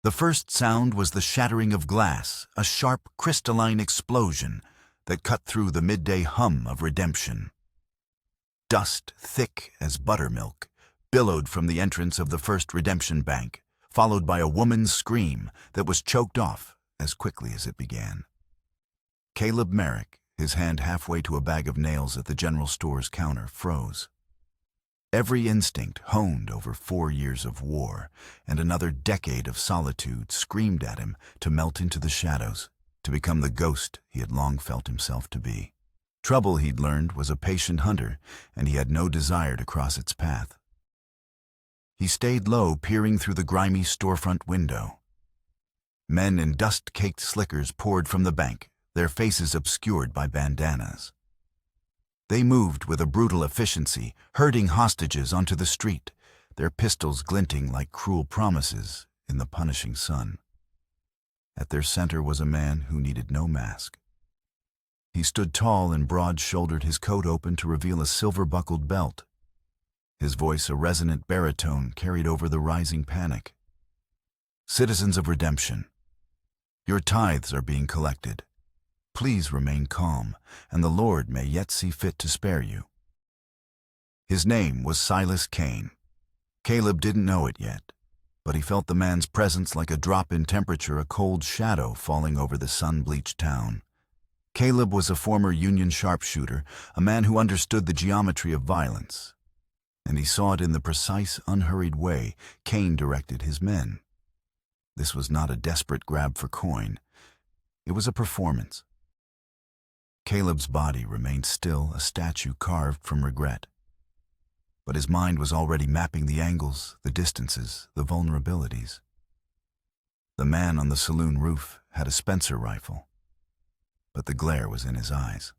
The first sound was the shattering of glass, a sharp, crystalline explosion that cut through the midday hum of redemption. Dust, thick as buttermilk, billowed from the entrance of the first redemption bank, followed by a woman's scream that was choked off as quickly as it began. Caleb Merrick, his hand halfway to a bag of nails at the general store's counter, froze. Every instinct honed over 4 years of war and another decade of solitude screamed at him to melt into the shadows, to become the ghost he had long felt himself to be. Trouble, he'd learned, was a patient hunter, and he had no desire to cross its path. He stayed low, peering through the grimy storefront window. Men in dust-caked slickers poured from the bank, their faces obscured by bandanas. They moved with a brutal efficiency, herding hostages onto the street, their pistols glinting like cruel promises in the punishing sun. At their center was a man who needed no mask. He stood tall and broad-shouldered, his coat open to reveal a silver-buckled belt. His voice, a resonant baritone, carried over the rising panic. "Citizens of Redemption, your tithes are being collected. Please remain calm, and the Lord may yet see fit to spare you." His name was Silas Kane. Caleb didn't know it yet, but he felt the man's presence like a drop in temperature, a cold shadow falling over the sun-bleached town. Caleb was a former Union sharpshooter, a man who understood the geometry of violence, and he saw it in the precise, unhurried way Kane directed his men. This was not a desperate grab for coin. It was a performance. Caleb's body remained still, a statue carved from regret. But his mind was already mapping the angles, the distances, the vulnerabilities. The man on the saloon roof had a Spencer rifle, but the glare was in his eyes.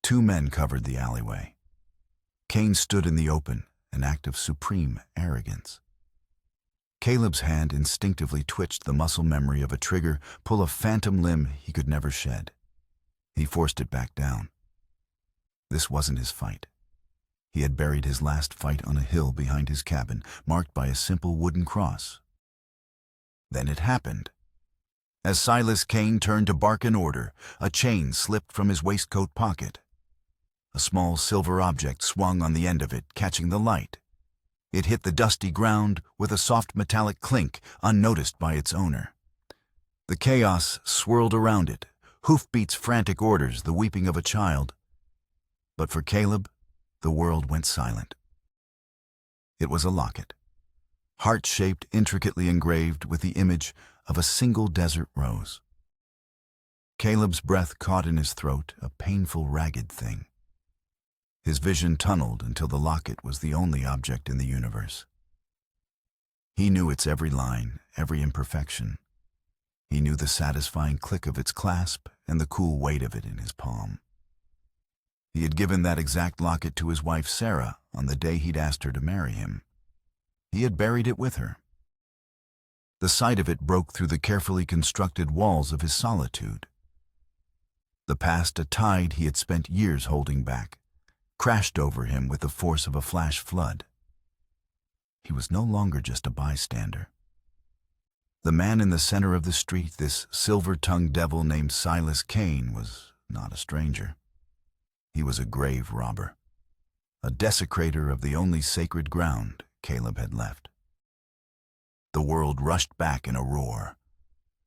2 men covered the alleyway. Kane stood in the open, an act of supreme arrogance. Caleb's hand instinctively twitched, the muscle memory of a trigger, pull a phantom limb he could never shed. He forced it back down. This wasn't his fight. He had buried his last fight on a hill behind his cabin, marked by a simple wooden cross. Then it happened. As Silas Kane turned to bark an order, a chain slipped from his waistcoat pocket. A small silver object swung on the end of it, catching the light. It hit the dusty ground with a soft metallic clink, unnoticed by its owner. The chaos swirled around it, hoofbeats, frantic orders, the weeping of a child. But for Caleb, the world went silent. It was a locket, heart-shaped, intricately engraved with the image of a single desert rose. Caleb's breath caught in his throat, a painful, ragged thing. His vision tunneled until the locket was the only object in the universe. He knew its every line, every imperfection. He knew the satisfying click of its clasp and the cool weight of it in his palm. He had given that exact locket to his wife Sarah on the day he'd asked her to marry him. He had buried it with her. The sight of it broke through the carefully constructed walls of his solitude. The past, a tide he had spent years holding back, crashed over him with the force of a flash flood. He was no longer just a bystander. The man in the center of the street, this silver-tongued devil named Silas Kane, was not a stranger. He was a grave robber, a desecrator of the only sacred ground Caleb had left. The world rushed back in a roar.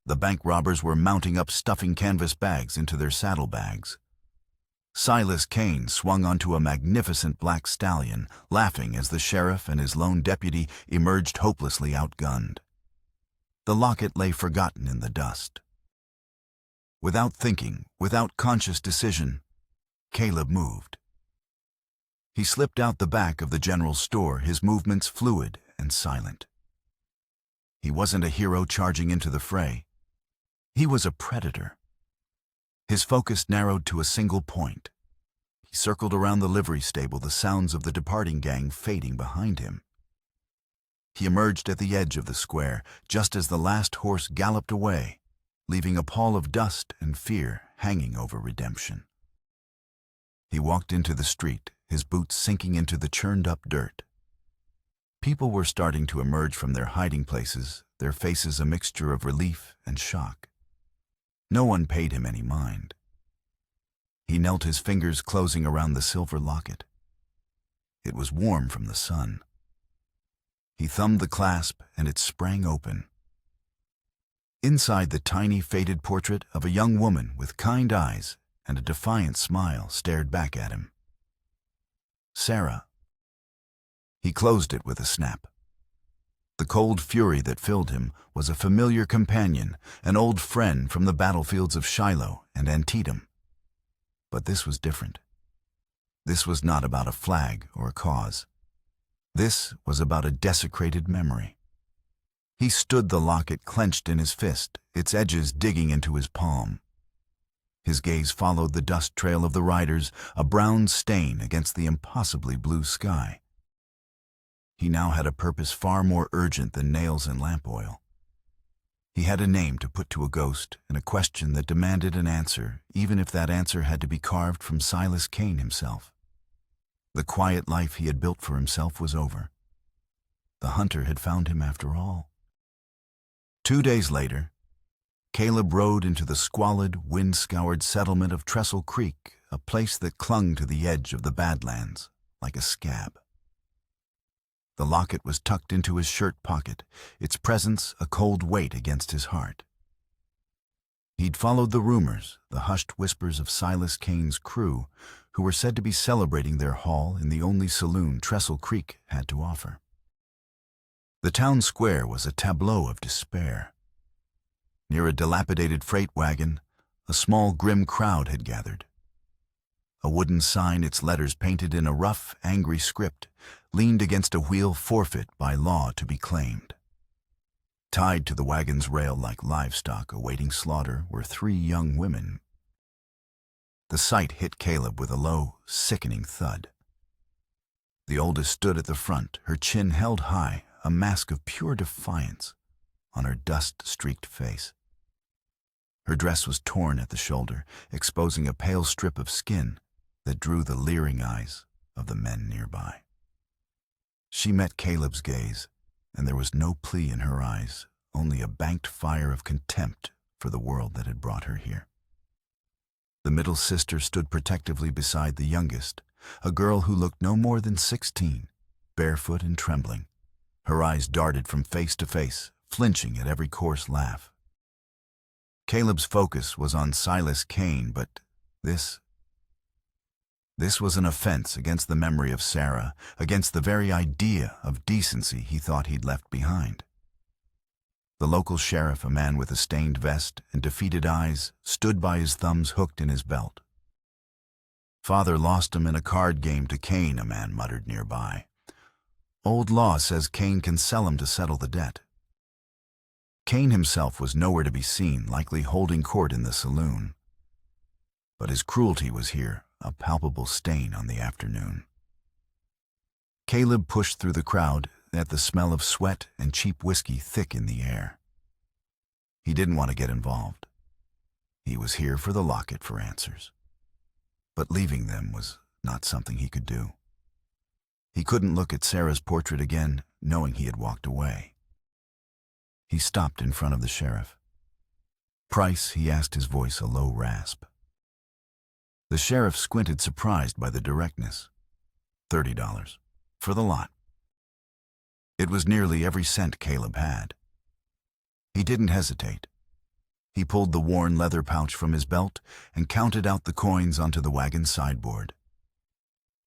The bank robbers were mounting up, stuffing canvas bags into their saddlebags. Silas Kane swung onto a magnificent black stallion, laughing as the sheriff and his lone deputy emerged hopelessly outgunned. The locket lay forgotten in the dust. Without thinking, without conscious decision, Caleb moved. He slipped out the back of the general store, his movements fluid and silent. He wasn't a hero charging into the fray. He was a predator. His focus narrowed to a single point. He circled around the livery stable, the sounds of the departing gang fading behind him. He emerged at the edge of the square, just as the last horse galloped away, leaving a pall of dust and fear hanging over Redemption. He walked into the street, his boots sinking into the churned-up dirt. People were starting to emerge from their hiding places, their faces a mixture of relief and shock. No one paid him any mind. He knelt, his fingers closing around the silver locket. It was warm from the sun. He thumbed the clasp, and it sprang open. Inside, the tiny, faded portrait of a young woman with kind eyes and a defiant smile stared back at him. Sarah. He closed it with a snap. The cold fury that filled him was a familiar companion, an old friend from the battlefields of Shiloh and Antietam. But this was different. This was not about a flag or a cause. This was about a desecrated memory. He stood, the locket clenched in his fist, its edges digging into his palm. His gaze followed the dust trail of the riders, a brown stain against the impossibly blue sky. He now had a purpose far more urgent than nails and lamp oil. He had a name to put to a ghost and a question that demanded an answer, even if that answer had to be carved from Silas Kane himself. The quiet life he had built for himself was over. The hunter had found him after all. 2 days later, Caleb rode into the squalid, wind-scoured settlement of Trestle Creek, a place that clung to the edge of the Badlands like a scab. The locket was tucked into his shirt pocket, its presence a cold weight against his heart. He'd followed the rumors, the hushed whispers of Silas Kane's crew, who were said to be celebrating their haul in the only saloon Trestle Creek had to offer. The town square was a tableau of despair. Near a dilapidated freight wagon, a small, grim crowd had gathered. A wooden sign, its letters painted in a rough, angry script, leaned against a wheel, forfeit by law to be claimed. Tied to the wagon's rail like livestock awaiting slaughter were 3 young women. The sight hit Caleb with a low, sickening thud. The oldest stood at the front, her chin held high, a mask of pure defiance on her dust-streaked face. Her dress was torn at the shoulder, exposing a pale strip of skin that drew the leering eyes of the men nearby. She met Caleb's gaze, and there was no plea in her eyes, only a banked fire of contempt for the world that had brought her here. The middle sister stood protectively beside the youngest, a girl who looked no more than 16, barefoot and trembling. Her eyes darted from face to face, flinching at every coarse laugh. Caleb's focus was on Silas Kane, but this was an offense against the memory of Sarah, against the very idea of decency he thought he'd left behind. The local sheriff, a man with a stained vest and defeated eyes, stood by, his thumbs hooked in his belt. "Father lost him in a card game to Kane," a man muttered nearby. "Old law says Kane can sell him to settle the debt." Kane himself was nowhere to be seen, likely holding court in the saloon. But his cruelty was here, a palpable stain on the afternoon. Caleb pushed through the crowd at the smell of sweat and cheap whiskey thick in the air. He didn't want to get involved. He was here for the locket for answers. But leaving them was not something he could do. He couldn't look at Sarah's portrait again, knowing he had walked away. He stopped in front of the sheriff. "Price?" he asked, his voice a low rasp. The sheriff squinted, surprised by the directness. $30. For the lot. It was nearly every cent Caleb had. He didn't hesitate. He pulled the worn leather pouch from his belt and counted out the coins onto the wagon's sideboard.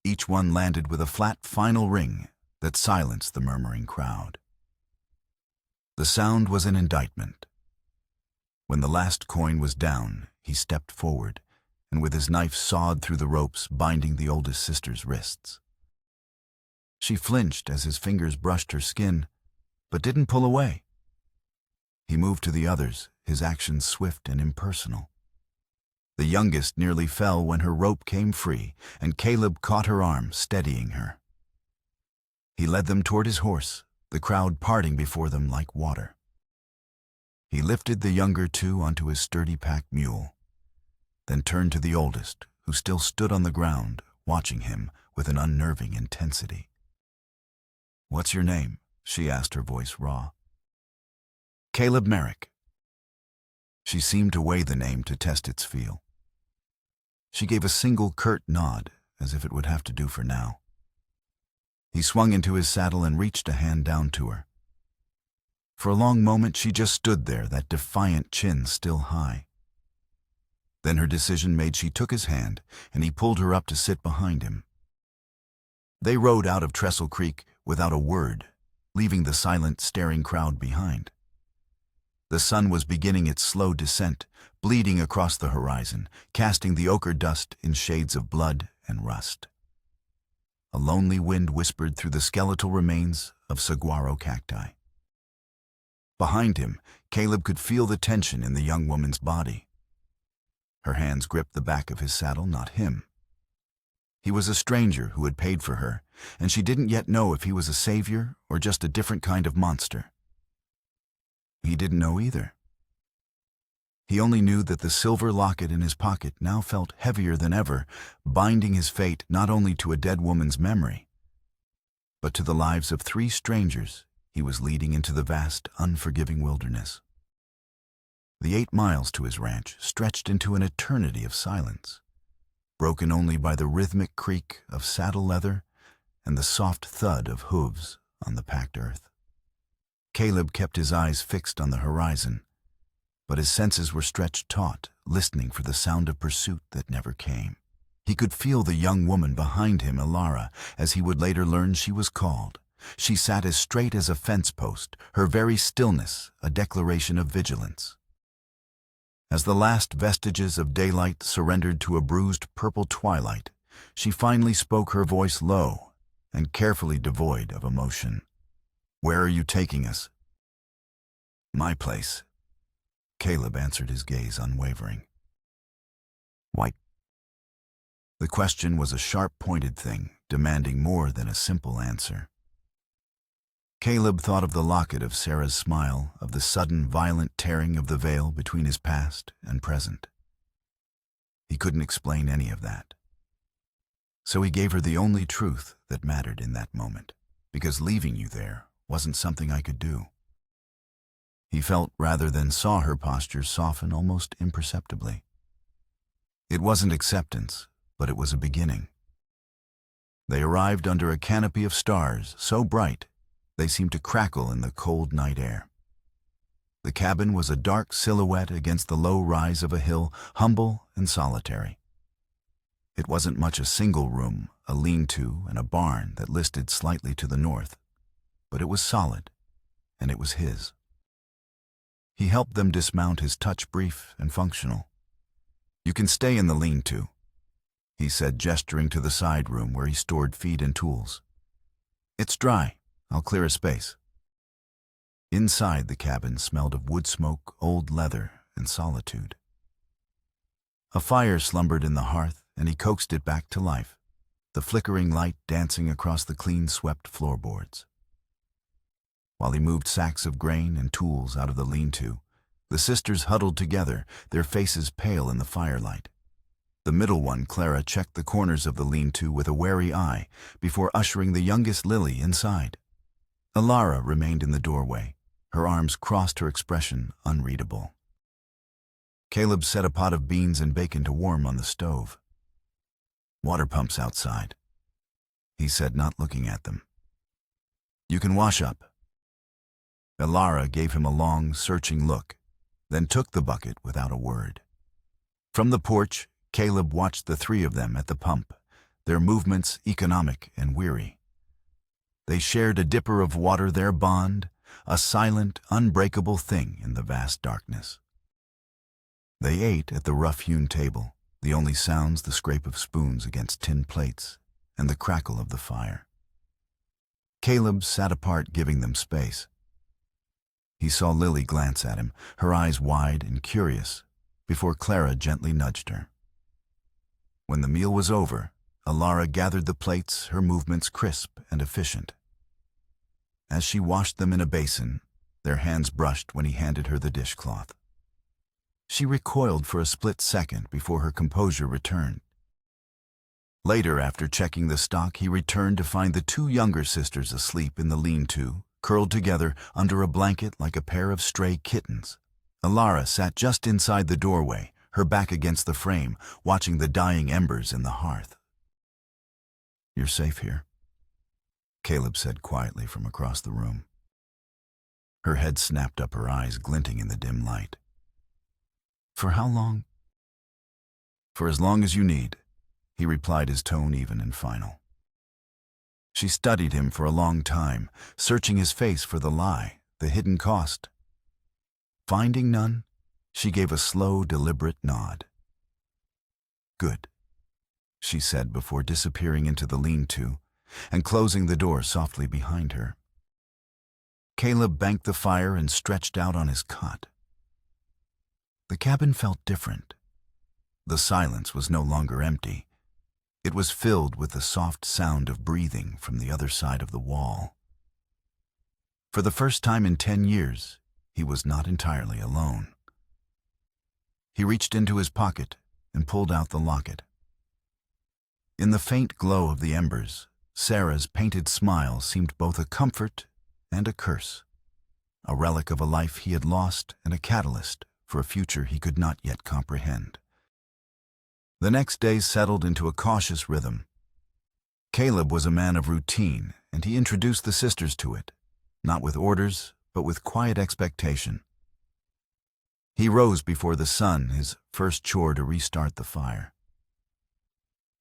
Each one landed with a flat final ring that silenced the murmuring crowd. The sound was an indictment. When the last coin was down, he stepped forward, and with his knife sawed through the ropes binding the oldest sister's wrists. She flinched as his fingers brushed her skin, but didn't pull away. He moved to the others, his actions swift and impersonal. The youngest nearly fell when her rope came free, and Caleb caught her arm, steadying her. He led them toward his horse, the crowd parting before them like water. He lifted the younger 2 onto his sturdy pack mule, then turned to the oldest, who still stood on the ground, watching him with an unnerving intensity. "What's your name?" she asked, her voice raw. Caleb Merrick. She seemed to weigh the name to test its feel. She gave a single curt nod, as if it would have to do for now. He swung into his saddle and reached a hand down to her. For a long moment she just stood there, that defiant chin still high. Then her decision made, she took his hand, and he pulled her up to sit behind him. They rode out of Trestle Creek without a word, leaving the silent, staring crowd behind. The sun was beginning its slow descent, bleeding across the horizon, casting the ochre dust in shades of blood and rust. A lonely wind whispered through the skeletal remains of saguaro cacti. Behind him, Caleb could feel the tension in the young woman's body. Her hands gripped the back of his saddle, not him. He was a stranger who had paid for her, and she didn't yet know if he was a savior or just a different kind of monster. He didn't know either. He only knew that the silver locket in his pocket now felt heavier than ever, binding his fate not only to a dead woman's memory, but to the lives of 3 strangers he was leading into the vast, unforgiving wilderness. The 8 miles to his ranch stretched into an eternity of silence, broken only by the rhythmic creak of saddle leather and the soft thud of hooves on the packed earth. Caleb kept his eyes fixed on the horizon, but his senses were stretched taut, listening for the sound of pursuit that never came. He could feel the young woman behind him, Ilara, as he would later learn she was called. She sat as straight as a fence post, her very stillness a declaration of vigilance. As the last vestiges of daylight surrendered to a bruised purple twilight, she finally spoke, her voice low and carefully devoid of emotion. "Where are you taking us?" "My place." Caleb answered, his gaze unwavering. "Why?" The question was a sharp-pointed thing, demanding more than a simple answer. Caleb thought of the locket, of Sarah's smile, of the sudden, violent tearing of the veil between his past and present. He couldn't explain any of that. So he gave her the only truth that mattered in that moment, because leaving you there wasn't something I could do. He felt rather than saw her posture soften almost imperceptibly. It wasn't acceptance, but it was a beginning. They arrived under a canopy of stars so bright they seemed to crackle in the cold night air. The cabin was a dark silhouette against the low rise of a hill, humble and solitary. It wasn't much a single room, a lean-to and a barn that listed slightly to the north, but it was solid, and it was his. He helped them dismount, his touch brief and functional. "You can stay in the lean-to," he said, gesturing to the side room where he stored feed and tools. "It's dry. I'll clear a space." Inside, the cabin smelled of wood smoke, old leather, and solitude. A fire slumbered in the hearth, and he coaxed it back to life, the flickering light dancing across the clean-swept floorboards. While he moved sacks of grain and tools out of the lean-to, the sisters huddled together, their faces pale in the firelight. The middle one, Clara, checked the corners of the lean-to with a wary eye before ushering the youngest, Lily, inside. Ilara remained in the doorway, her arms crossed, her expression unreadable. Caleb set a pot of beans and bacon to warm on the stove. "Water pumps outside," he said, not looking at them. "You can wash up." Ilara gave him a long, searching look, then took the bucket without a word. From the porch, Caleb watched the 3 of them at the pump, their movements economic and weary. They shared a dipper of water, their bond, a silent, unbreakable thing in the vast darkness. They ate at the rough-hewn table, the only sounds the scrape of spoons against tin plates and the crackle of the fire. Caleb sat apart, giving them space. He saw Lily glance at him, her eyes wide and curious, before Clara gently nudged her. When the meal was over, Ilara gathered the plates, her movements crisp and efficient. As she washed them in a basin, their hands brushed when he handed her the dishcloth. She recoiled for a split second before her composure returned. Later, after checking the stock, he returned to find the 2 younger sisters asleep in the lean-to curled together under a blanket like a pair of stray kittens. Ilara sat just inside the doorway, her back against the frame, watching the dying embers in the hearth. "You're safe here," Caleb said quietly from across the room. Her head snapped up, her eyes glinting in the dim light. "For how long?" "For as long as you need," he replied, his tone even and final. She studied him for a long time, searching his face for the lie, the hidden cost. Finding none, she gave a slow, deliberate nod. "Good," she said before disappearing into the lean-to and closing the door softly behind her. Caleb banked the fire and stretched out on his cot. The cabin felt different. The silence was no longer empty. It was filled with the soft sound of breathing from the other side of the wall. For the first time in 10 years, he was not entirely alone. He reached into his pocket and pulled out the locket. In the faint glow of the embers, Sarah's painted smile seemed both a comfort and a curse, a relic of a life he had lost and a catalyst for a future he could not yet comprehend. The next day settled into a cautious rhythm. Caleb was a man of routine, and he introduced the sisters to it, not with orders, but with quiet expectation. He rose before the sun, his first chore to restart the fire.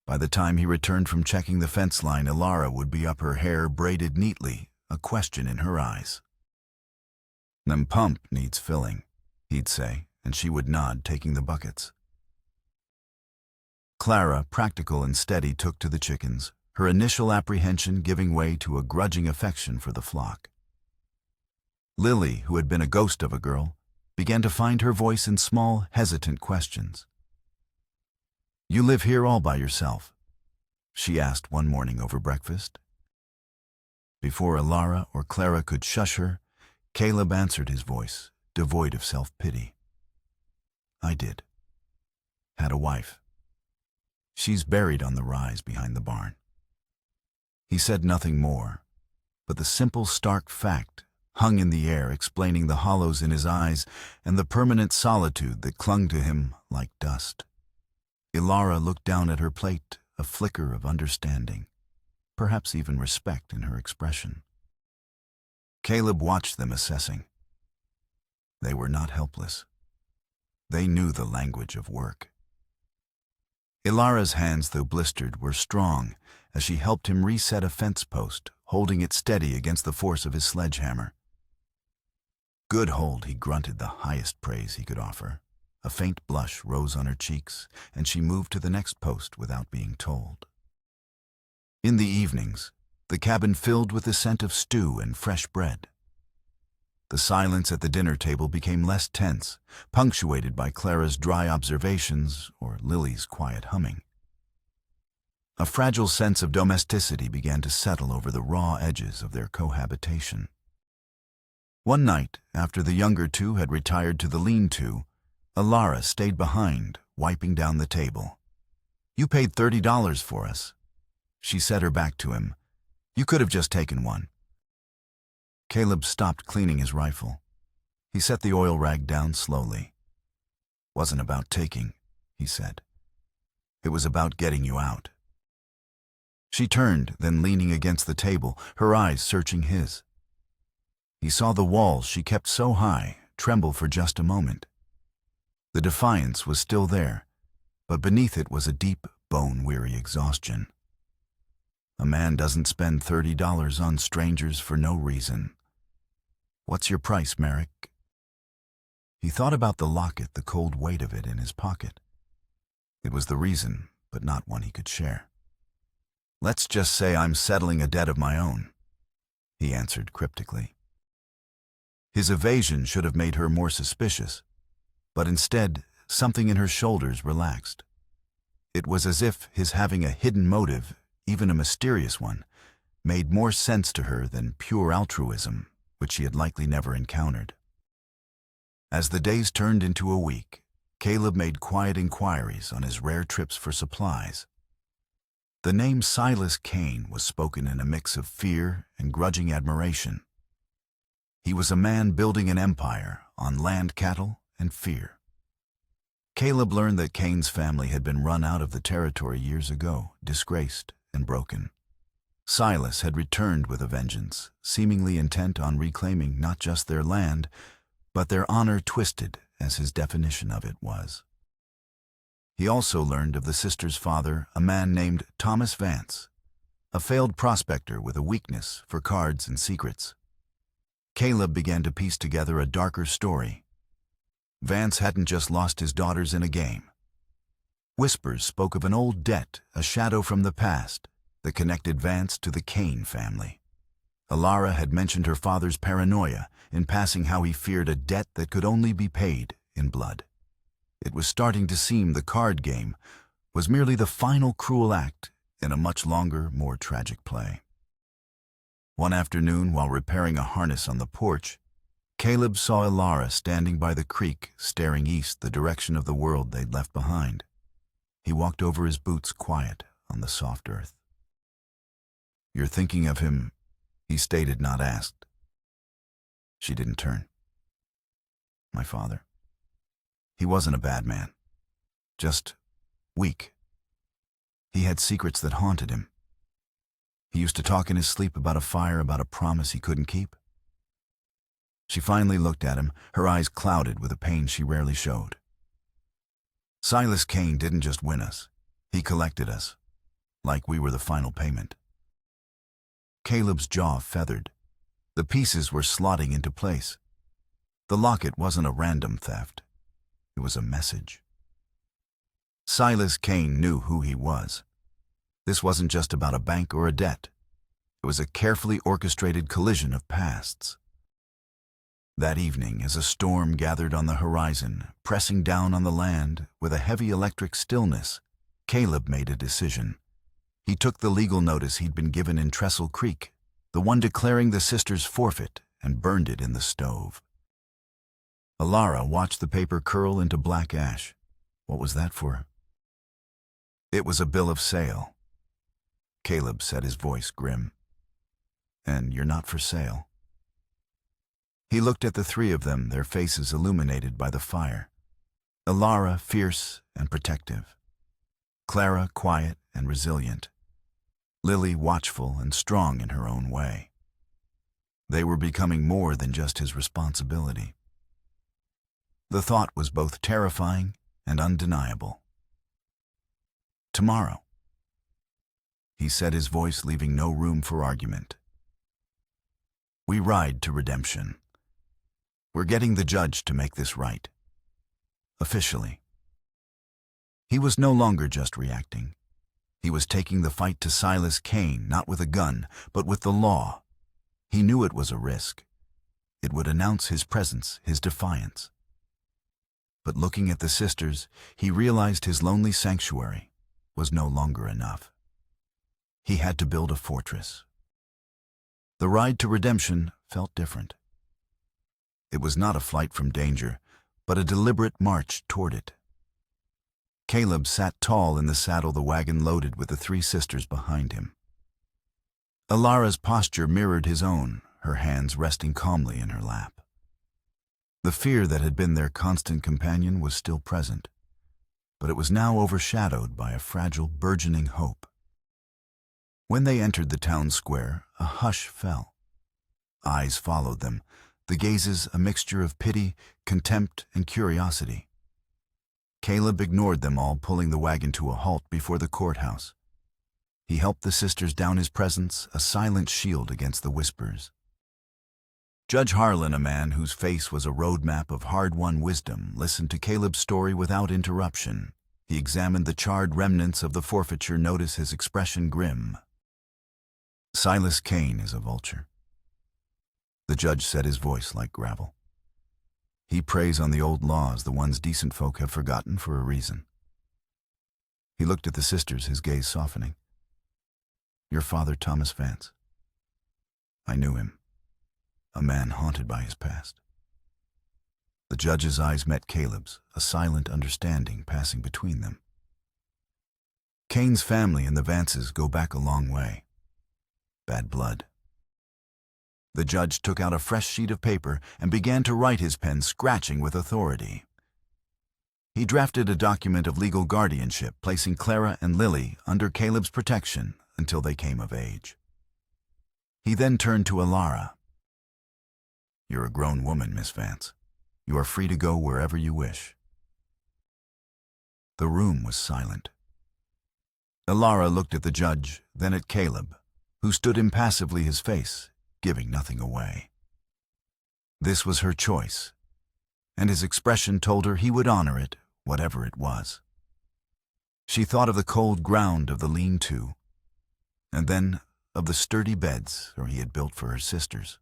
By the time he returned from checking the fence line, Ilara would be up, her hair braided neatly, a question in her eyes. "Them pump needs filling," he'd say, and she would nod, taking the buckets. Clara, practical and steady, took to the chickens, her initial apprehension giving way to a grudging affection for the flock. Lily, who had been a ghost of a girl, began to find her voice in small, hesitant questions. "You live here all by yourself?" she asked one morning over breakfast. Before Ilara or Clara could shush her, Caleb answered, his voice devoid of self-pity. "I did. Had a wife. She's buried on the rise behind the barn." He said nothing more, but the simple, stark fact hung in the air, explaining the hollows in his eyes and the permanent solitude that clung to him like dust. Ilara looked down at her plate, a flicker of understanding, perhaps even respect in her expression. Caleb watched them assessing. They were not helpless. They knew the language of work. Ilara's hands, though blistered, were strong as she helped him reset a fence post, holding it steady against the force of his sledgehammer. "Good hold," he grunted, the highest praise he could offer. A faint blush rose on her cheeks, and she moved to the next post without being told. In the evenings, the cabin filled with the scent of stew and fresh bread. The silence at the dinner table became less tense, punctuated by Clara's dry observations or Lily's quiet humming. A fragile sense of domesticity began to settle over the raw edges of their cohabitation. One night, after the younger two had retired to the lean-to, Ilara stayed behind, wiping down the table. "You paid $30 for us." She set her back to him. "You could have just taken one." Caleb stopped cleaning his rifle. He set the oil rag down slowly. "Wasn't about taking," he said. "It was about getting you out." She turned, then leaning against the table, her eyes searching his. He saw the walls she kept so high tremble for just a moment. The defiance was still there, but beneath it was a deep, bone-weary exhaustion. A man doesn't spend $30 on strangers for no reason. "What's your price, Merrick?" He thought about the locket, the cold weight of it in his pocket. It was the reason, but not one he could share. "Let's just say I'm settling a debt of my own," he answered cryptically. His evasion should have made her more suspicious, but instead, something in her shoulders relaxed. It was as if his having a hidden motive, even a mysterious one, made more sense to her than pure altruism, which she had likely never encountered. As the days turned into a week, Caleb made quiet inquiries on his rare trips for supplies. The name Silas Kane was spoken in a mix of fear and grudging admiration. He was a man building an empire on land, cattle, and fear. Caleb learned that Cain's family had been run out of the territory years ago, disgraced and broken. Silas had returned with a vengeance, seemingly intent on reclaiming not just their land, but their honor, twisted as his definition of it was. He also learned of the sisters' father, a man named Thomas Vance, a failed prospector with a weakness for cards and secrets. Caleb began to piece together a darker story. Vance hadn't just lost his daughters in a game. Whispers spoke of an old debt, a shadow from the past, that connected Vance to the Cain family. Alara had mentioned her father's paranoia, in passing how he feared a debt that could only be paid in blood. It was starting to seem the card game was merely the final cruel act in a much longer, more tragic play. One afternoon, while repairing a harness on the porch, Caleb saw Alara standing by the creek, staring east, the direction of the world they'd left behind. He walked over his boots, quiet on the soft earth. "You're thinking of him," he stated, not asked. She didn't turn. "My father. He wasn't a bad man. Just weak. He had secrets that haunted him. He used to talk in his sleep about a fire, about a promise he couldn't keep." She finally looked at him, her eyes clouded with a pain she rarely showed. "Silas Cain didn't just win us. He collected us, like we were the final payment." Caleb's jaw feathered. The pieces were slotting into place. The locket wasn't a random theft. It was a message. Silas Cain knew who he was. This wasn't just about a bank or a debt. It was a carefully orchestrated collision of pasts. That evening, as a storm gathered on the horizon, pressing down on the land with a heavy electric stillness, Caleb made a decision. He took the legal notice he'd been given in Trestle Creek, the one declaring the sisters forfeit, and burned it in the stove. Alara watched the paper curl into black ash. What was that for? It was a bill of sale. Caleb said, his voice grim. "And you're not for sale." He looked at the three of them, their faces illuminated by the fire. Alara, fierce and protective. Clara, quiet and resilient. Lily, watchful and strong in her own way. They were becoming more than just his responsibility. The thought was both terrifying and undeniable. "Tomorrow," he said, his voice leaving no room for argument. "We ride to redemption. We're getting the judge to make this right. Officially." He was no longer just reacting. He was taking the fight to Silas Cain, not with a gun, but with the law. He knew it was a risk. It would announce his presence, his defiance. But looking at the sisters, he realized his lonely sanctuary was no longer enough. He had to build a fortress. The ride to redemption felt different. It was not a flight from danger, but a deliberate march toward it. Caleb sat tall in the saddle, the wagon loaded with the three sisters behind him. Alara's posture mirrored his own, her hands resting calmly in her lap. The fear that had been their constant companion was still present, but it was now overshadowed by a fragile, burgeoning hope. When they entered the town square, a hush fell. Eyes followed them, the gazes a mixture of pity, contempt, and curiosity. Caleb ignored them all, pulling the wagon to a halt before the courthouse. He helped the sisters down his presence, a silent shield against the whispers. Judge Harlan, a man whose face was a roadmap of hard-won wisdom, listened to Caleb's story without interruption. He examined the charred remnants of the forfeiture, notice his expression grim. "Silas Cain is a vulture," the judge said, his voice like gravel. "He preys on the old laws, the ones decent folk have forgotten for a reason." He looked at the sisters, his gaze softening. "Your father, Thomas Vance. I knew him. A man haunted by his past." The judge's eyes met Caleb's, a silent understanding passing between them. "Cain's family and the Vances go back a long way. Bad blood. The judge took out a fresh sheet of paper and began to write, his pen scratching with authority. He drafted a document of legal guardianship, placing Clara and Lily under Caleb's protection until they came of age. He then turned to Alara. "You're a grown woman, Miss Vance. You are free to go wherever you wish." The room was silent. Alara looked at the judge, then at Caleb, who stood impassively, his face giving nothing away. This was her choice, and his expression told her he would honor it, whatever it was. She thought of the cold ground of the lean-to, and then of the sturdy beds he had built for her sisters.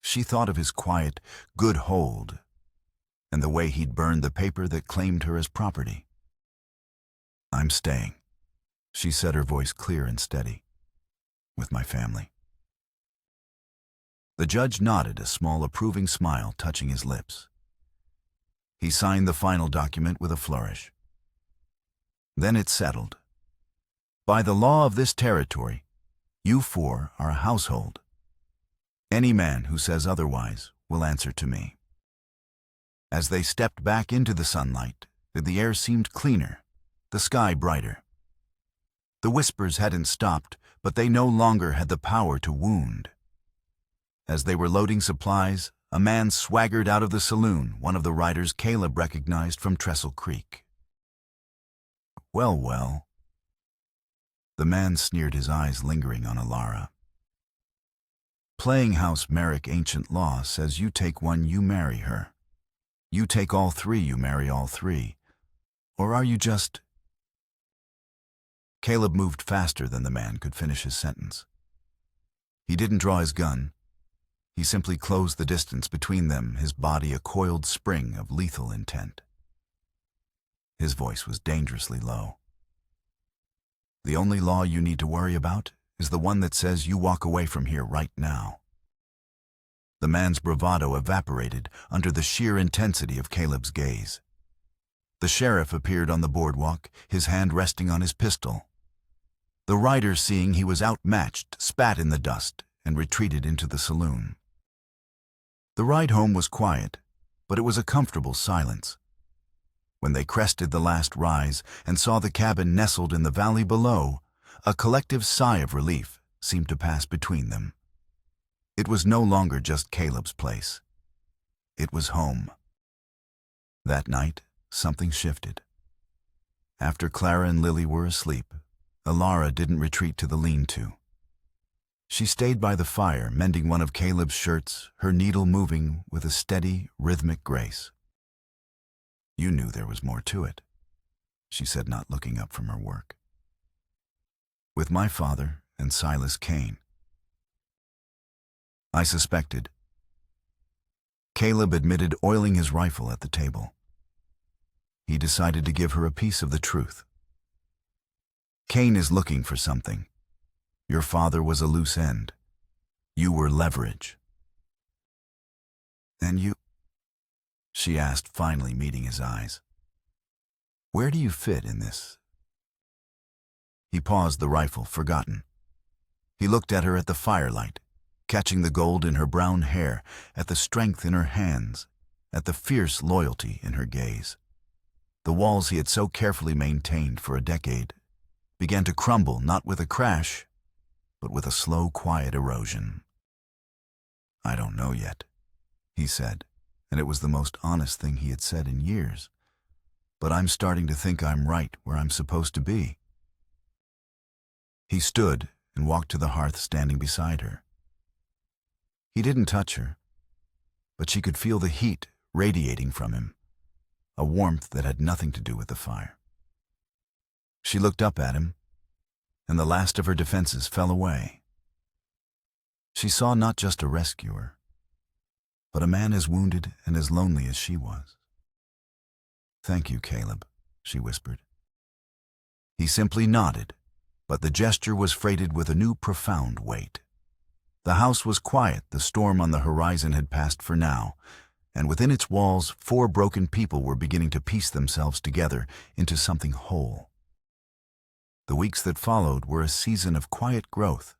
She thought of his quiet, good hold, and the way he'd burned the paper that claimed her as property. "I'm staying," she said, her voice clear and steady, "with my family." The judge nodded, a small approving smile touching his lips. He signed the final document with a flourish. Then it settled. "By the law of this territory, you four are a household. Any man who says otherwise will answer to me." As they stepped back into the sunlight, the air seemed cleaner, the sky brighter. The whispers hadn't stopped, but they no longer had the power to wound. As they were loading supplies, a man swaggered out of the saloon, one of the riders Caleb recognized from Trestle Creek. "Well, well." The man sneered, his eyes lingering on Alara. "Playing house Merrick ancient law says you take one, you marry her. You take all three, you marry all three. Or are you just—" Caleb moved faster than the man could finish his sentence. He didn't draw his gun. He simply closed the distance between them, his body a coiled spring of lethal intent. His voice was dangerously low. "The only law you need to worry about is the one that says you walk away from here right now." The man's bravado evaporated under the sheer intensity of Caleb's gaze. The sheriff appeared on the boardwalk, his hand resting on his pistol. The rider, seeing he was outmatched, spat in the dust and retreated into the saloon. The ride home was quiet, but it was a comfortable silence. When they crested the last rise and saw the cabin nestled in the valley below, a collective sigh of relief seemed to pass between them. It was no longer just Caleb's place. It was home. That night, something shifted. After Clara and Lily were asleep, Alara didn't retreat to the lean-to. She stayed by the fire, mending one of Caleb's shirts, her needle moving with a steady, rhythmic grace. "You knew there was more to it," she said, not looking up from her work. "With my father and Silas Kane." "I suspected." Caleb admitted oiling his rifle at the table. He decided to give her a piece of the truth. "Kane is looking for something. Your father was a loose end. You were leverage." "And you?" she asked, finally meeting his eyes. "Where do you fit in this?" He paused, the rifle forgotten. He looked at her at the firelight, catching the gold in her brown hair, at the strength in her hands, at the fierce loyalty in her gaze. The walls he had so carefully maintained for a decade began to crumble, not with a crash, but with a slow, quiet erosion. "I don't know yet," he said, and it was the most honest thing he had said in years. "But I'm starting to think I'm right where I'm supposed to be." He stood and walked to the hearth, standing beside her. He didn't touch her, but she could feel the heat radiating from him, a warmth that had nothing to do with the fire. She looked up at him, and the last of her defenses fell away. She saw not just a rescuer, but a man as wounded and as lonely as she was. "Thank you, Caleb," she whispered. He simply nodded, but the gesture was freighted with a new profound weight. The house was quiet, the storm on the horizon had passed for now, and within its walls 4 broken people were beginning to piece themselves together into something whole. The weeks that followed were a season of quiet growth.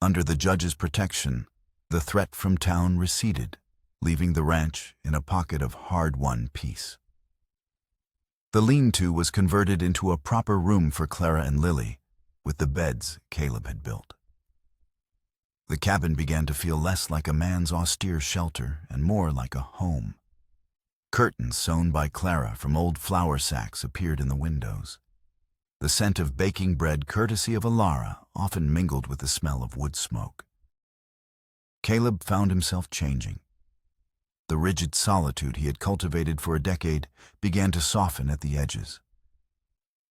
Under the judge's protection, the threat from town receded, leaving the ranch in a pocket of hard-won peace. The lean-to was converted into a proper room for Clara and Lily, with the beds Caleb had built. The cabin began to feel less like a man's austere shelter and more like a home. Curtains sewn by Clara from old flour sacks appeared in the windows. The scent of baking bread, courtesy of Alara, often mingled with the smell of wood smoke. Caleb found himself changing. The rigid solitude he had cultivated for a decade began to soften at the edges.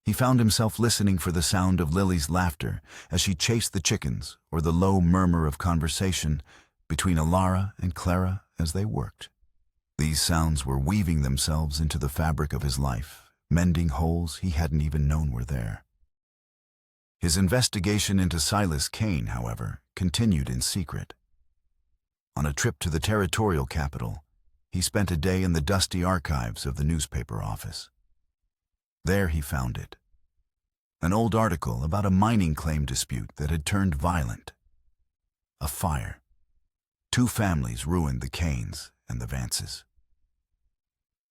He found himself listening for the sound of Lily's laughter as she chased the chickens, or the low murmur of conversation between Alara and Clara as they worked. These sounds were weaving themselves into the fabric of his life, mending holes he hadn't even known were there. His investigation into Silas Kane, however, continued in secret. On a trip to the territorial capital, he spent a day in the dusty archives of the newspaper office. There he found it. An old article about a mining claim dispute that had turned violent. A fire. 2 families ruined, the Kanes and the Vances.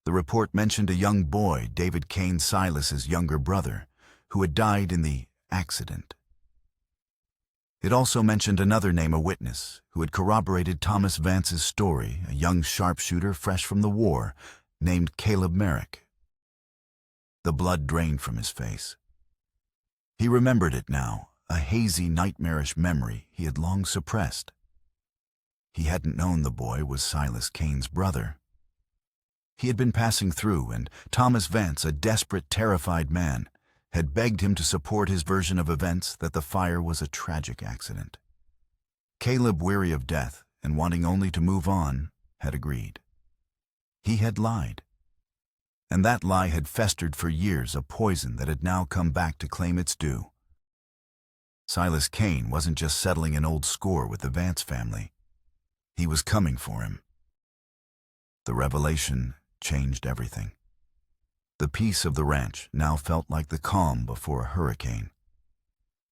The report mentioned a young boy, David Kane, Silas's younger brother, who had died in the accident. It also mentioned another name, a witness, who had corroborated Thomas Vance's story, a young sharpshooter fresh from the war, named Caleb Merrick. The blood drained from his face. He remembered it now, a hazy, nightmarish memory he had long suppressed. He hadn't known the boy was Silas Kane's brother. He had been passing through, and Thomas Vance, a desperate, terrified man, had begged him to support his version of events, that the fire was a tragic accident. Caleb, weary of death and wanting only to move on, had agreed. He had lied. And that lie had festered for years, a poison that had now come back to claim its due. Silas Kane wasn't just settling an old score with the Vance family. He was coming for him. The revelation changed everything. The peace of the ranch now felt like the calm before a hurricane.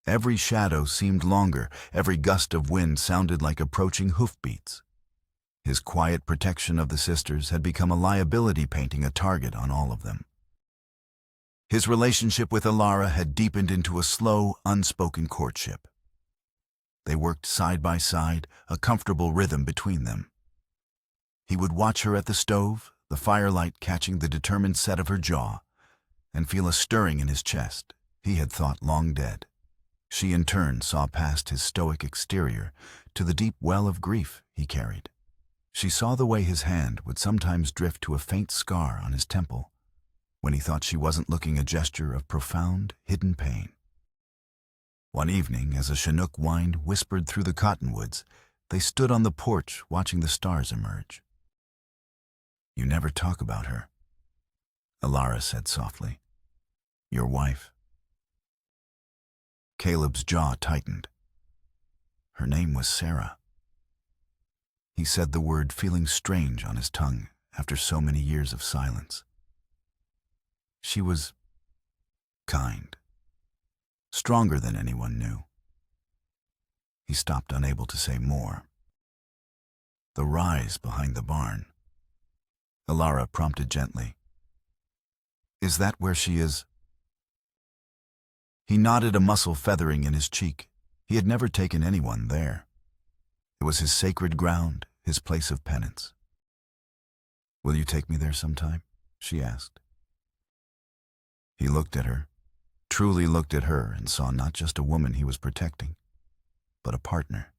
Every shadow seemed longer, every gust of wind sounded like approaching hoofbeats. His quiet protection of the sisters had become a liability, painting a target on all of them. His relationship with Alara had deepened into a slow, unspoken courtship. They worked side by side, a comfortable rhythm between them. He would watch her at the stove, the firelight catching the determined set of her jaw, and feel a stirring in his chest he had thought long dead. She in turn saw past his stoic exterior to the deep well of grief he carried. She saw the way his hand would sometimes drift to a faint scar on his temple, when he thought she wasn't looking, a gesture of profound, hidden pain. One evening, as a Chinook wind whispered through the cottonwoods, they stood on the porch watching the stars emerge. "You never talk about her," Alara said softly. "Your wife." Caleb's jaw tightened. Her name was Sarah. He said the word, feeling strange on his tongue after so many years of silence. She was kind, stronger than anyone knew. He stopped, unable to say more. "The rise behind the barn," Alara prompted gently. "Is that where she is?" He nodded, a muscle feathering in his cheek. He had never taken anyone there. It was his sacred ground, his place of penance. "Will you take me there sometime?" she asked. He looked at her, truly looked at her, and saw not just a woman he was protecting, but a partner.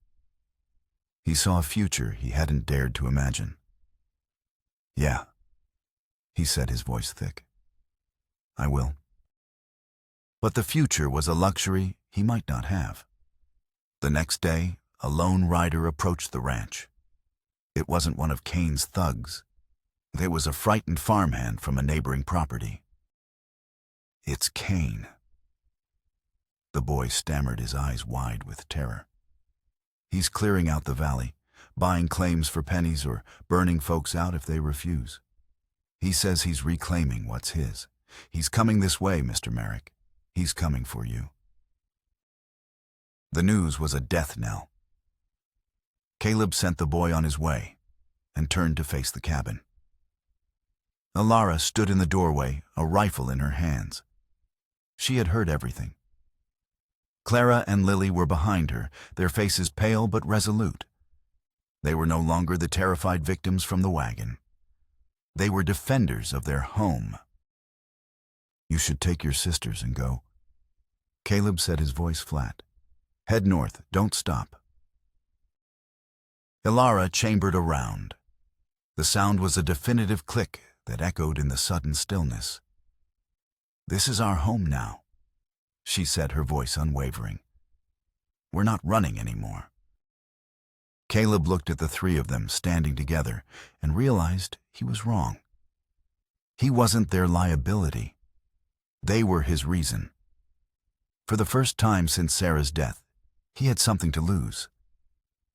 He saw a future he hadn't dared to imagine. "Yeah," he said, his voice thick. "I will." But the future was a luxury he might not have. The next day, a lone rider approached the ranch. It wasn't one of Kane's thugs. It was a frightened farmhand from a neighboring property. "It's Kane." The boy stammered, his eyes wide with terror. "He's clearing out the valley, buying claims for pennies or burning folks out if they refuse. He says he's reclaiming what's his. He's coming this way, Mr. Merrick. He's coming for you." The news was a death knell. Caleb sent the boy on his way and turned to face the cabin. Alara stood in the doorway, a rifle in her hands. She had heard everything. Clara and Lily were behind her, their faces pale but resolute. They were no longer the terrified victims from the wagon. They were defenders of their home. "You should take your sisters and go." Caleb said, his voice flat. "Head north, don't stop." Alara chambered around. The sound was a definitive click that echoed in the sudden stillness. "This is our home now," she said, her voice unwavering. "We're not running anymore." Caleb looked at the three of them standing together and realized he was wrong. He wasn't their liability. They were his reason. For the first time since Sarah's death, he had something to lose.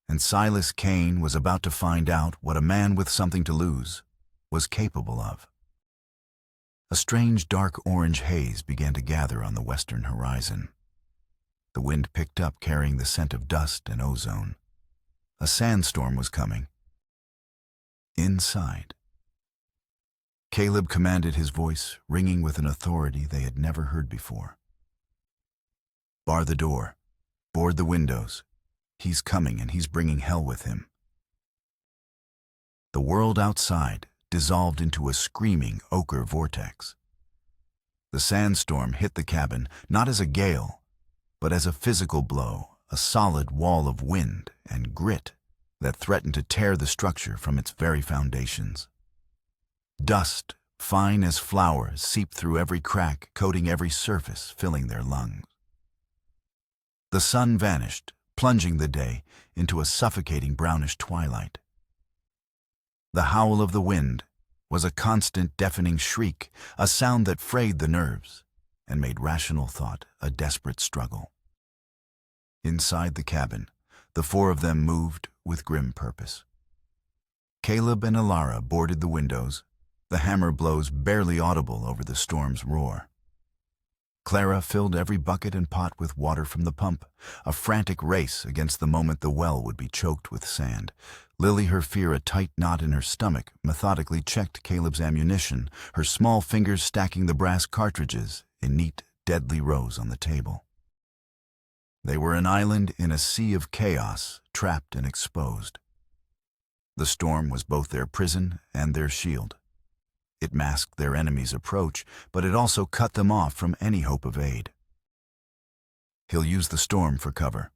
And Silas Kane was about to find out what a man with something to lose was capable of. A strange dark orange haze began to gather on the western horizon. The wind picked up, carrying the scent of dust and ozone. A sandstorm was coming. Inside. Caleb commanded, his voice ringing with an authority they had never heard before. "Bar the door. Board the windows. He's coming, and he's bringing hell with him." The world outside dissolved into a screaming ochre vortex. The sandstorm hit the cabin not as a gale, but as a physical blow, a solid wall of wind and grit that threatened to tear the structure from its very foundations. Dust, fine as flour, seeped through every crack, coating every surface, filling their lungs. The sun vanished, plunging the day into a suffocating brownish twilight. The howl of the wind was a constant deafening shriek, a sound that frayed the nerves and made rational thought a desperate struggle. Inside the cabin, the four of them moved with grim purpose. Caleb and Alara boarded the windows, the hammer blows barely audible over the storm's roar. Clara filled every bucket and pot with water from the pump, a frantic race against the moment the well would be choked with sand. Lily, her fear a tight knot in her stomach, methodically checked Caleb's ammunition, her small fingers stacking the brass cartridges in neat, deadly rows on the table. They were an island in a sea of chaos, trapped and exposed. The storm was both their prison and their shield. It masked their enemy's approach, but it also cut them off from any hope of aid. "He'll use the storm for cover."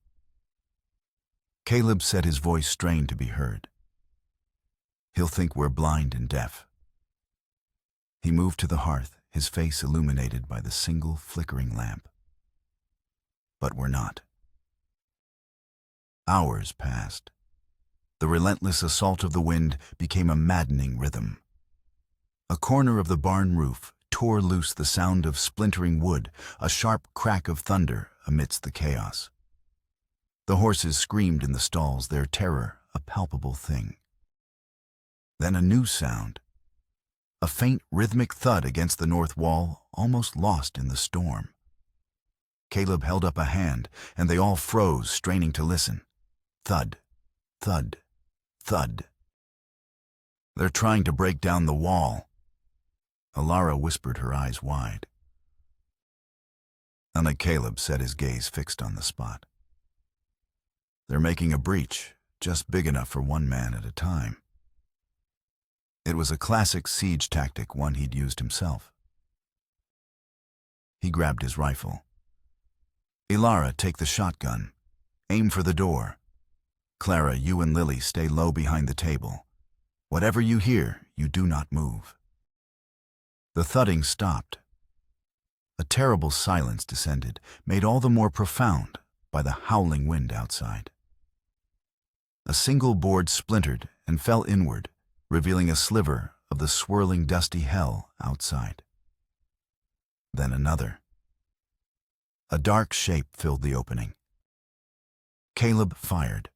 Caleb said, his voice strained to be heard. "He'll think we're blind and deaf." He moved to the hearth, his face illuminated by the single flickering lamp. But we're not. Hours passed. The relentless assault of the wind became a maddening rhythm. A corner of the barn roof tore loose the sound of splintering wood, a sharp crack of thunder amidst the chaos. The horses screamed in the stalls, their terror a palpable thing. Then a new sound, a faint rhythmic thud against the north wall, almost lost in the storm. Caleb held up a hand, and they all froze, straining to listen. Thud, thud, thud. "They're trying to break down the wall," Alara whispered, her eyes wide. Caleb said, his gaze fixed on the spot. "They're making a breach, just big enough for one man at a time." It was a classic siege tactic, one he'd used himself. He grabbed his rifle. "Alara, take the shotgun. Aim for the door. Clara, you and Lily stay low behind the table. Whatever you hear, you do not move." The thudding stopped. A terrible silence descended, made all the more profound by the howling wind outside. A single board splintered and fell inward, revealing a sliver of the swirling dusty hell outside. Then another. A dark shape filled the opening. Caleb fired.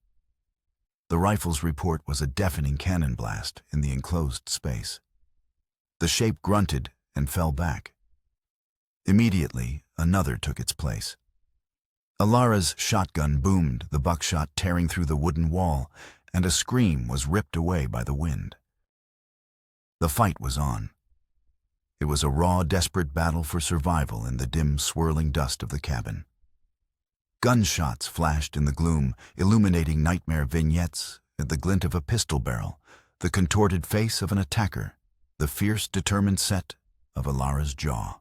The rifle's report was a deafening cannon blast in the enclosed space. The shape grunted and fell back. Immediately, another took its place. Alara's shotgun boomed, the buckshot tearing through the wooden wall, and a scream was ripped away by the wind. The fight was on. It was a raw, desperate battle for survival in the dim, swirling dust of the cabin. Gunshots flashed in the gloom, illuminating nightmare vignettes at the glint of a pistol barrel, the contorted face of an attacker, the fierce, determined set of Alara's jaw.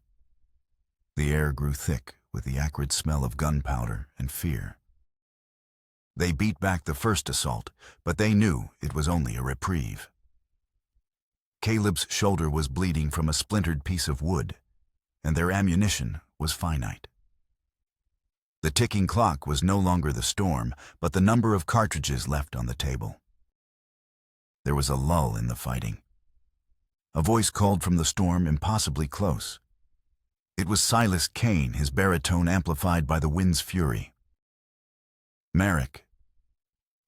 The air grew thick with the acrid smell of gunpowder and fear. They beat back the first assault, but they knew it was only a reprieve. Caleb's shoulder was bleeding from a splintered piece of wood, and their ammunition was finite. The ticking clock was no longer the storm, but the number of cartridges left on the table. There was a lull in the fighting. A voice called from the storm impossibly close. It was Silas Kane, his baritone amplified by the wind's fury. "Merrick,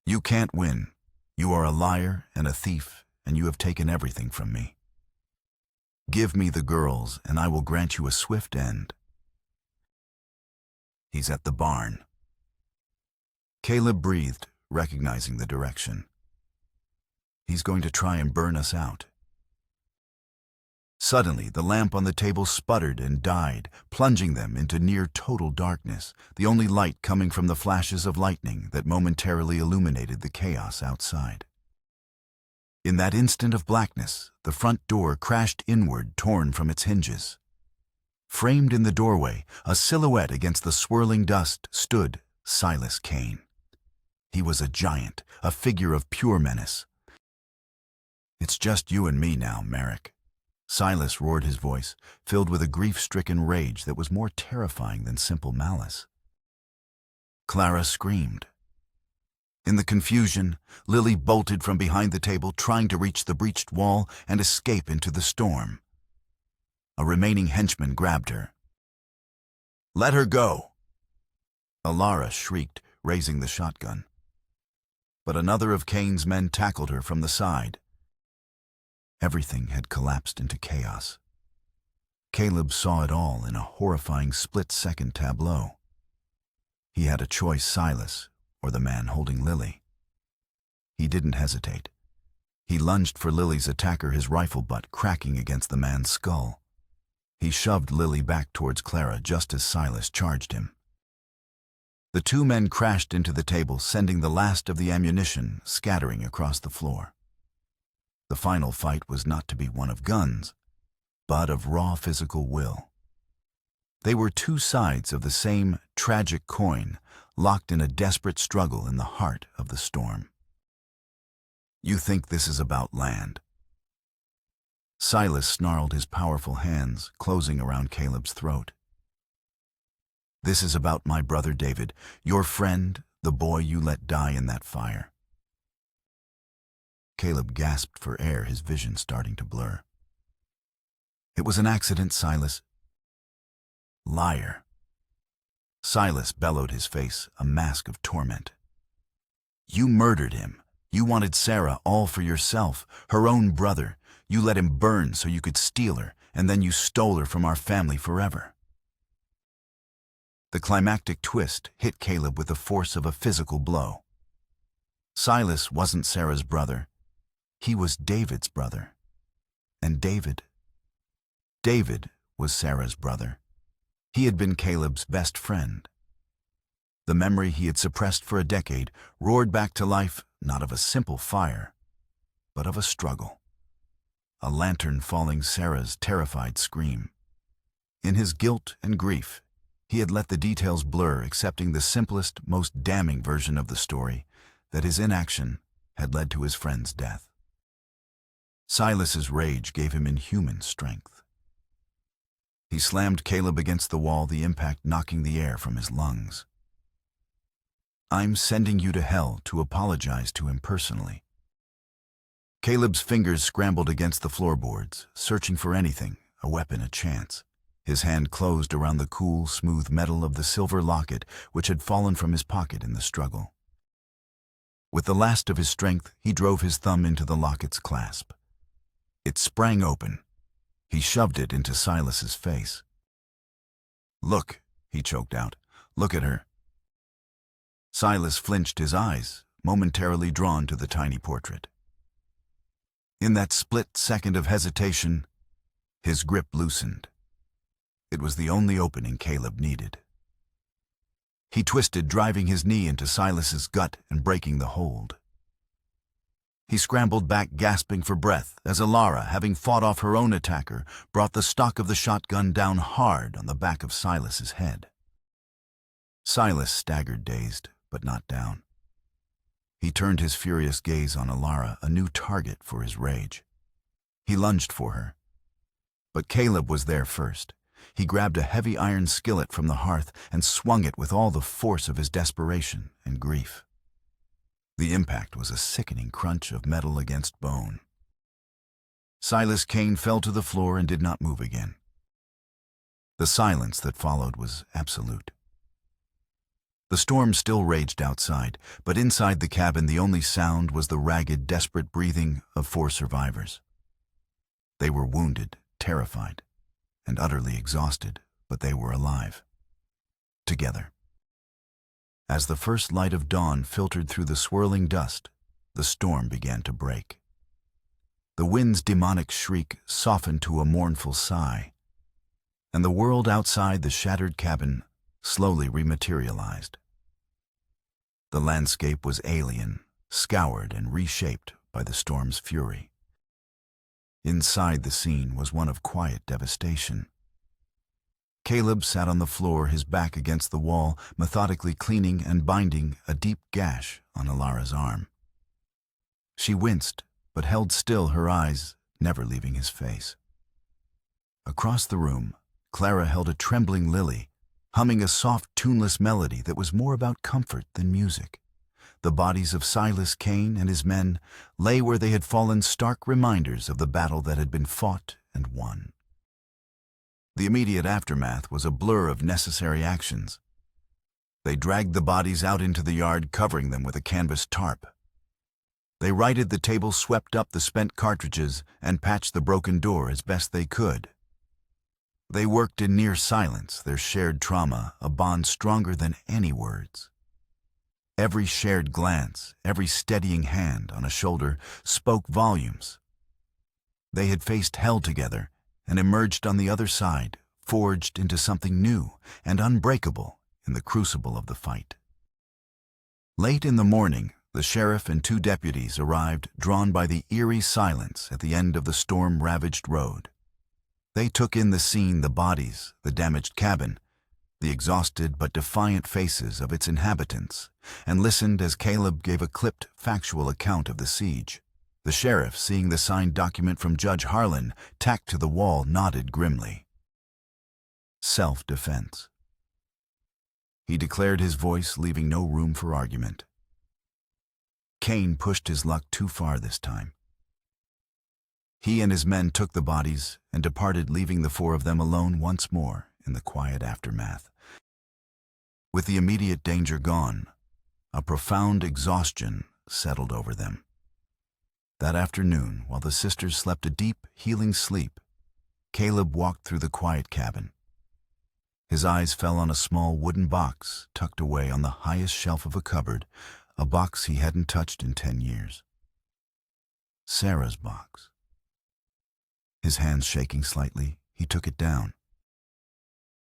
you can't win. You are a liar and a thief, and you have taken everything from me. Give me the girls, and I will grant you a swift end." "He's at the barn." Caleb breathed, recognizing the direction. "He's going to try and burn us out." Suddenly, the lamp on the table sputtered and died, plunging them into near-total darkness, the only light coming from the flashes of lightning that momentarily illuminated the chaos outside. In that instant of blackness, the front door crashed inward, torn from its hinges. Framed in the doorway, a silhouette against the swirling dust, stood Silas Kane. He was a giant, a figure of pure menace. "It's just you and me now, Merrick." Silas roared, his voice filled with a grief-stricken rage that was more terrifying than simple malice. Clara screamed. In the confusion, Lily bolted from behind the table, trying to reach the breached wall and escape into the storm. A remaining henchman grabbed her. "Let her go!" Alara shrieked, raising the shotgun. But another of Kane's men tackled her from the side. Everything had collapsed into chaos. Caleb saw it all in a horrifying split-second tableau. He had a choice: Silas or the man holding Lily. He didn't hesitate. He lunged for Lily's attacker, his rifle butt cracking against the man's skull. He shoved Lily back towards Clara just as Silas charged him. The two men crashed into the table, sending the last of the ammunition scattering across the floor. The final fight was not to be one of guns, but of raw physical will. They were two sides of the same tragic coin, locked in a desperate struggle in the heart of the storm. "You think this is about land?" Silas snarled, his powerful hands closing around Caleb's throat. "This is about my brother David, your friend, the boy you let die in that fire." Caleb gasped for air, his vision starting to blur. "It was an accident, Silas." "Liar." Silas bellowed, his face a mask of torment. "You murdered him. You wanted Sarah all for yourself, her own brother. You let him burn so you could steal her, and then you stole her from our family forever." The climactic twist hit Caleb with the force of a physical blow. Silas wasn't Sarah's brother. He was David's brother. And David was Sarah's brother. He had been Caleb's best friend. The memory he had suppressed for a decade roared back to life, not of a simple fire, but of a struggle. A lantern falling Sarah's terrified scream. In his guilt and grief, he had let the details blur, accepting the simplest, most damning version of the story, that his inaction had led to his friend's death. Silas's rage gave him inhuman strength. He slammed Caleb against the wall, the impact knocking the air from his lungs. "I'm sending you to hell to apologize to him personally." Caleb's fingers scrambled against the floorboards, searching for anything, a weapon, a chance. His hand closed around the cool, smooth metal of the silver locket which had fallen from his pocket in the struggle. With the last of his strength, he drove his thumb into the locket's clasp. It sprang open. He shoved it into Silas's face. "Look," he choked out. "Look at her." Silas flinched, his eyes momentarily drawn to the tiny portrait. In that split second of hesitation, his grip loosened. It was the only opening Caleb needed. He twisted, driving his knee into Silas's gut and breaking the hold. He scrambled back, gasping for breath, as Alara, having fought off her own attacker, brought the stock of the shotgun down hard on the back of Silas's head. Silas staggered, dazed, but not down. He turned his furious gaze on Alara, a new target for his rage. He lunged for her. But Caleb was there first. He grabbed a heavy iron skillet from the hearth and swung it with all the force of his desperation and grief. The impact was a sickening crunch of metal against bone. Silas Kane fell to the floor and did not move again. The silence that followed was absolute. The storm still raged outside, but inside the cabin the only sound was the ragged, desperate breathing of 4 survivors. They were wounded, terrified, and utterly exhausted, but they were alive. Together. As the first light of dawn filtered through the swirling dust, the storm began to break. The wind's demonic shriek softened to a mournful sigh, and the world outside the shattered cabin slowly rematerialized. The landscape was alien, scoured and reshaped by the storm's fury. Inside the scene was one of quiet devastation. Caleb sat on the floor, his back against the wall, methodically cleaning and binding a deep gash on Alara's arm. She winced, but held still, her eyes never leaving his face. Across the room, Clara held a trembling Lily, humming a soft, tuneless melody that was more about comfort than music. The bodies of Silas Kane and his men lay where they had fallen, stark reminders of the battle that had been fought and won. The immediate aftermath was a blur of necessary actions. They dragged the bodies out into the yard, covering them with a canvas tarp. They righted the table, swept up the spent cartridges, and patched the broken door as best they could. They worked in near silence, their shared trauma a bond stronger than any words. Every shared glance, every steadying hand on a shoulder spoke volumes. They had faced hell together and emerged on the other side, forged into something new and unbreakable in the crucible of the fight. Late in the morning, the sheriff and 2 deputies arrived, drawn by the eerie silence at the end of the storm-ravaged road. They took in the scene, the bodies, the damaged cabin, the exhausted but defiant faces of its inhabitants, and listened as Caleb gave a clipped, factual account of the siege. The sheriff, seeing the signed document from Judge Harlan tacked to the wall, nodded grimly. Self-defense. He declared, his voice leaving no room for argument. Kane pushed his luck too far this time. He and his men took the bodies and departed, leaving the 4 of them alone once more in the quiet aftermath. With the immediate danger gone, a profound exhaustion settled over them. That afternoon, while the sisters slept a deep, healing sleep, Caleb walked through the quiet cabin. His eyes fell on a small wooden box tucked away on the highest shelf of a cupboard, a box he hadn't touched in 10 years. Sarah's box. His hands shaking slightly, he took it down.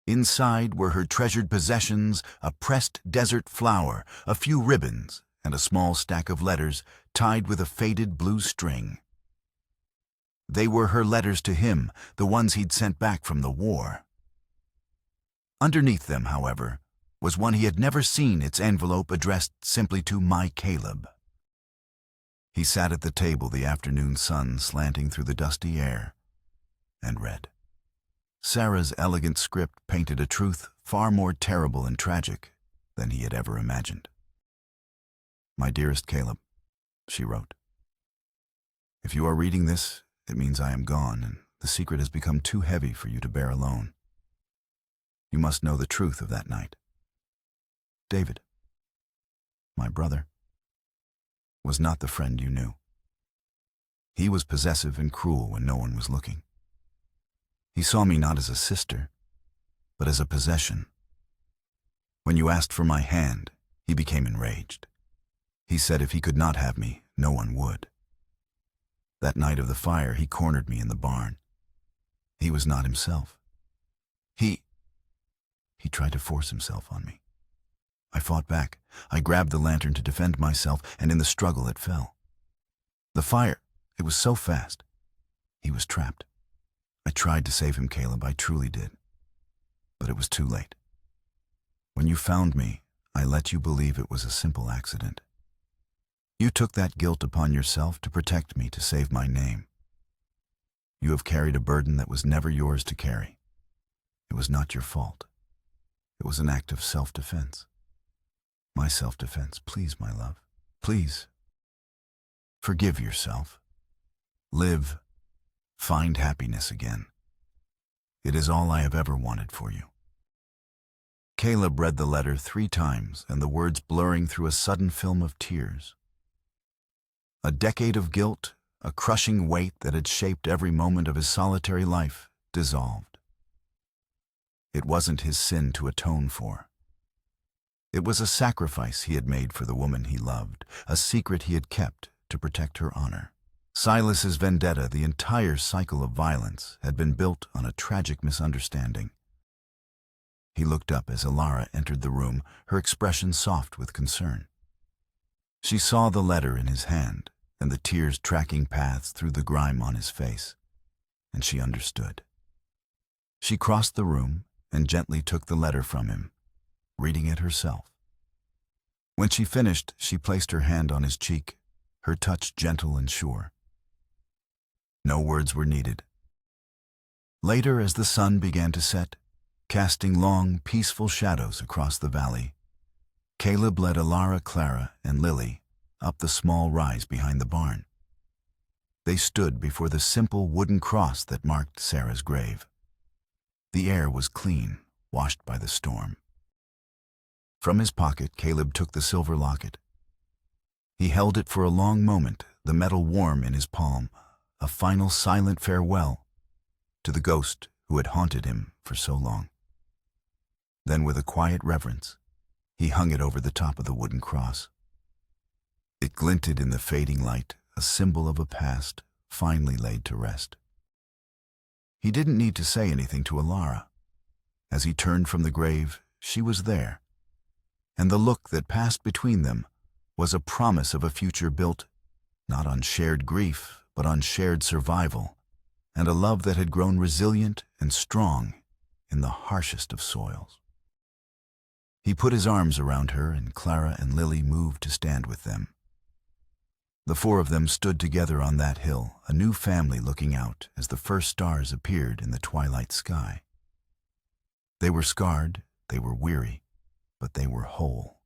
Inside were her treasured possessions, a pressed desert flower, a few ribbons, and a small stack of letters tied with a faded blue string. They were her letters to him, the ones he'd sent back from the war. Underneath them, however, was one he had never seen, its envelope addressed simply to "My Caleb." He sat at the table, the afternoon sun slanting through the dusty air, and read. Sarah's elegant script painted a truth far more terrible and tragic than he had ever imagined. "My dearest Caleb," she wrote, "if you are reading this, it means I am gone, and the secret has become too heavy for you to bear alone. You must know the truth of that night. David, my brother, was not the friend you knew. He was possessive and cruel when no one was looking. He saw me not as a sister, but as a possession. When you asked for my hand, he became enraged. He said if he could not have me, no one would. That night of the fire, he cornered me in the barn. He was not himself. He tried to force himself on me. I fought back. I grabbed the lantern to defend myself, and in the struggle it fell. The fire, it was so fast. He was trapped. I tried to save him, Caleb, I truly did. But it was too late. When you found me, I let you believe it was a simple accident. You took that guilt upon yourself to protect me, to save my name. You have carried a burden that was never yours to carry. It was not your fault. It was an act of self-defense. My self-defense, please, my love, please. Forgive yourself. Live. Find happiness again. It is all I have ever wanted for you. Caleb read the letter 3 times, and the words blurring through a sudden film of tears. A decade of guilt, a crushing weight that had shaped every moment of his solitary life, dissolved. It wasn't his sin to atone for. It was a sacrifice he had made for the woman he loved, a secret he had kept to protect her honor. Silas's vendetta, the entire cycle of violence, had been built on a tragic misunderstanding. He looked up as Alara entered the room, her expression soft with concern. She saw the letter in his hand and the tears tracking paths through the grime on his face, and she understood. She crossed the room and gently took the letter from him, reading it herself. When she finished, she placed her hand on his cheek, her touch gentle and sure. No words were needed. Later, as the sun began to set, casting long, peaceful shadows across the valley, Caleb led Alara, Clara, and Lily up the small rise behind the barn. They stood before the simple wooden cross that marked Sarah's grave. The air was clean, washed by the storm. From his pocket, Caleb took the silver locket. He held it for a long moment, the metal warm in his palm, a final silent farewell to the ghost who had haunted him for so long. Then, with a quiet reverence, he hung it over the top of the wooden cross. It glinted in the fading light, a symbol of a past finally laid to rest. He didn't need to say anything to Alara. As he turned from the grave, she was there, and the look that passed between them was a promise of a future built not on shared grief, but on shared survival, and a love that had grown resilient and strong in the harshest of soils. He put his arms around her, and Clara and Lily moved to stand with them. The 4 of them stood together on that hill, a new family looking out as the first stars appeared in the twilight sky. They were scarred, they were weary, but they were whole.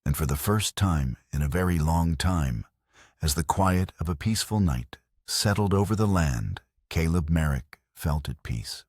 And for the first time in a very long time, as the quiet of a peaceful night settled over the land, Caleb Merrick felt at peace.